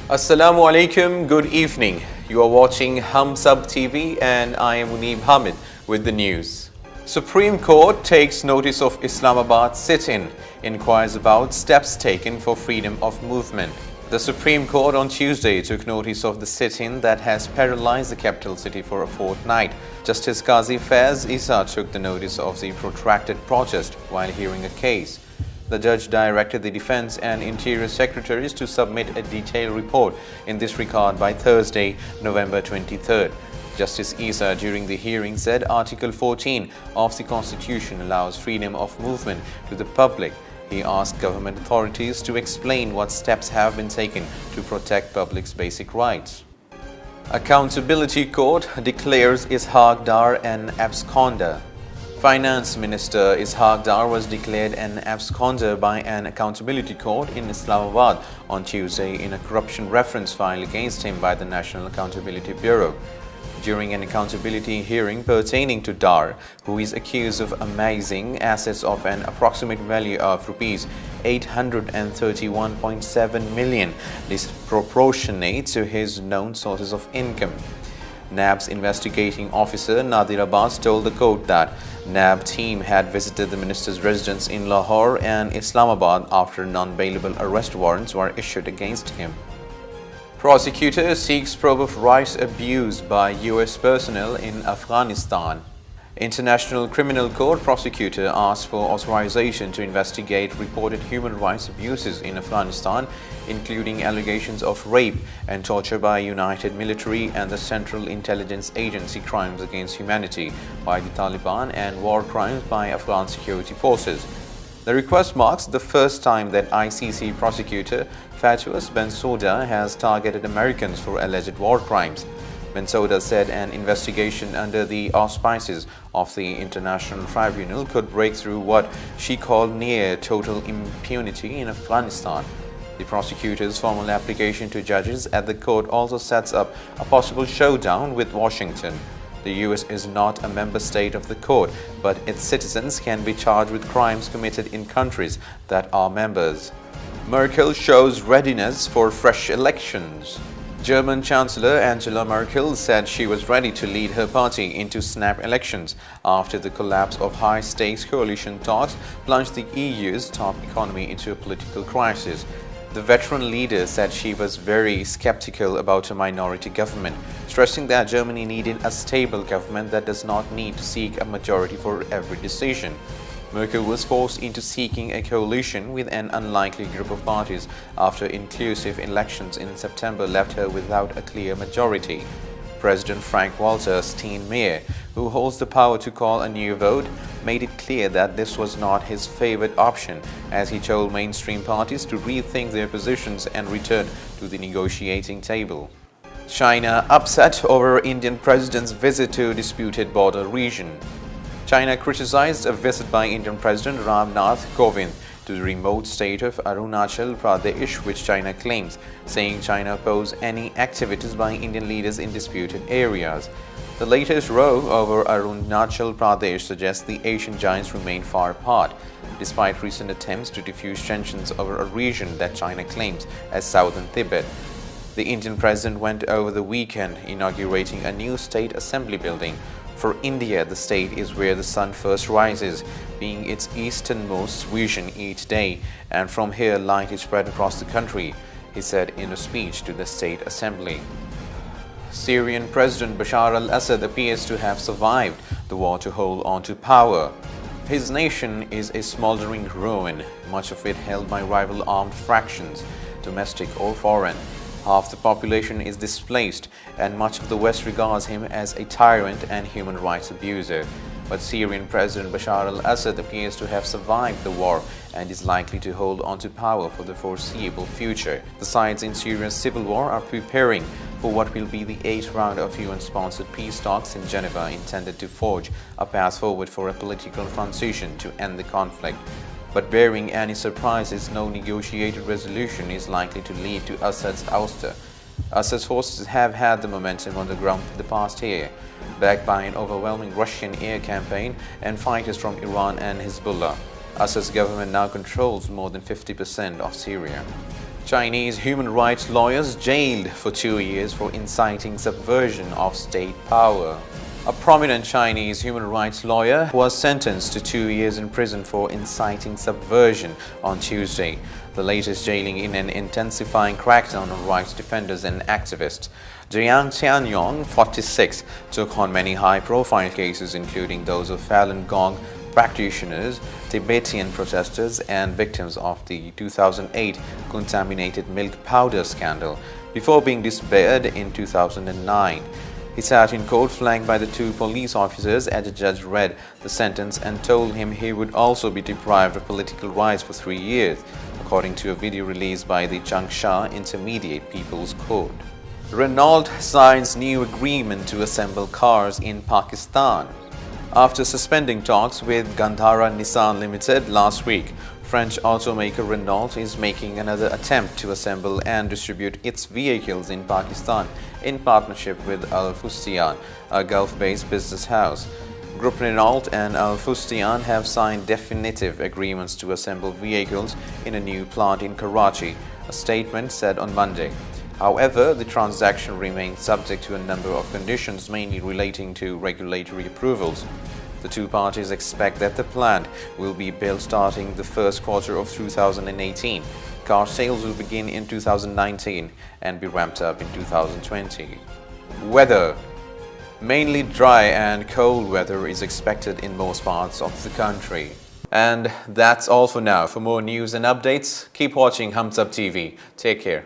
Assalamu alaikum, good evening. You are watching Hum Sab TV and I am Muneeb Hamid with the news. Supreme Court takes notice of Islamabad sit-in, inquires about steps taken for freedom of movement. The Supreme Court on Tuesday took notice of the sit-in that has paralyzed the capital city for a fortnight. Justice Qazi Faiz Issa took the notice of the protracted protest while hearing a case. The judge directed the Defense and Interior Secretaries to submit a detailed report in this regard by Thursday, November 23rd. Justice Issa during the hearing said Article 14 of the Constitution allows freedom of movement to the public. He asked government authorities to explain what steps have been taken to protect public's basic rights. Accountability Court declares Ishaq Dar an absconder. Finance Minister Ishaq Dar was declared an absconder by an accountability court in Islamabad on Tuesday in a corruption reference filed against him by the National Accountability Bureau. During an accountability hearing pertaining to Dar, who is accused of amassing assets of an approximate value of Rs 831.7 million, disproportionate to his known sources of income. NAB's investigating officer Nadir Abbas told the court that NAB team had visited the minister's residence in Lahore and Islamabad after non-bailable arrest warrants were issued against him. Prosecutor seeks probe of rights abuse by US personnel in Afghanistan. International Criminal Court prosecutor asked for authorization to investigate reported human rights abuses in Afghanistan, including allegations of rape and torture by United Military and the Central Intelligence Agency, crimes against humanity by the Taliban, and war crimes by Afghan security forces. The request marks the first time that ICC prosecutor Fatouss Bensouda has targeted Americans for alleged war crimes. Bensouda said an investigation under the auspices of the International Tribunal could break through what she called near total impunity in Afghanistan. The prosecutor's formal application to judges at the court also sets up a possible showdown with Washington. The US is not a member state of the court, but its citizens can be charged with crimes committed in countries that are members. Merkel shows readiness for fresh elections. German Chancellor Angela Merkel said she was ready to lead her party into snap elections after the collapse of high-stakes coalition talks plunged the EU's top economy into a political crisis. The veteran leader said she was very skeptical about a minority government, stressing that Germany needed a stable government that does not need to seek a majority for every decision. Merkel was forced into seeking a coalition with an unlikely group of parties after inclusive elections in September left her without a clear majority. President Frank-Walter Steinmeier, who holds the power to call a new vote, made it clear that this was not his favorite option, as he told mainstream parties to rethink their positions and return to the negotiating table. China upset over Indian president's visit to disputed border region. China criticized a visit by Indian President Ram Nath Kovind to the remote state of Arunachal Pradesh, which China claims, saying China opposed any activities by Indian leaders in disputed areas. The latest row over Arunachal Pradesh suggests the Asian giants remain far apart, despite recent attempts to diffuse tensions over a region that China claims as southern Tibet. The Indian president went over the weekend inaugurating a new state assembly building. For India, the state is where the sun first rises, being its easternmost region each day, and from here light is spread across the country, he said in a speech to the State Assembly. Syrian President Bashar al-Assad appears to have survived the war to hold on to power. His nation is a smoldering ruin, much of it held by rival armed fractions, domestic or foreign. Half the population is displaced, and much of the West regards him as a tyrant and human rights abuser. But Syrian President Bashar al-Assad appears to have survived the war and is likely to hold on to power for the foreseeable future. The sides in Syria's civil war are preparing for what will be the 8th round of UN-sponsored peace talks in Geneva, intended to forge a path forward for a political transition to end the conflict. But bearing any surprises, no negotiated resolution is likely to lead to Assad's ouster. Assad's forces have had the momentum on the ground for the past year, backed by an overwhelming Russian air campaign and fighters from Iran and Hezbollah. Assad's government now controls more than 50% of Syria. Chinese human rights lawyers jailed for 2 years for inciting subversion of state power. A prominent Chinese human rights lawyer was sentenced to 2 years in prison for inciting subversion on Tuesday, the latest jailing in an intensifying crackdown on rights defenders and activists. Jiang Tianyong, 46, took on many high-profile cases including those of Falun Gong practitioners, Tibetan protesters and victims of the 2008 contaminated milk powder scandal before being disbarred in 2009. He sat in court flanked by the two police officers as the judge read the sentence and told him he would also be deprived of political rights for 3 years, according to a video released by the Changsha Intermediate People's Court. Renault signs new agreement to assemble cars in Pakistan. After suspending talks with Gandhara Nissan Limited last week, French automaker Renault is making another attempt to assemble and distribute its vehicles in Pakistan in partnership with Al Fustian, a Gulf-based business house. Group Renault and Al Fustian have signed definitive agreements to assemble vehicles in a new plant in Karachi, a statement said on Monday. However, the transaction remains subject to a number of conditions, mainly relating to regulatory approvals. The two parties expect that the plant will be built starting the first quarter of 2018. Car sales will begin in 2019 and be ramped up in 2020. Weather. Mainly dry and cold weather is expected in most parts of the country. And that's all for now. For more news and updates, keep watching Humps Up TV. Take care.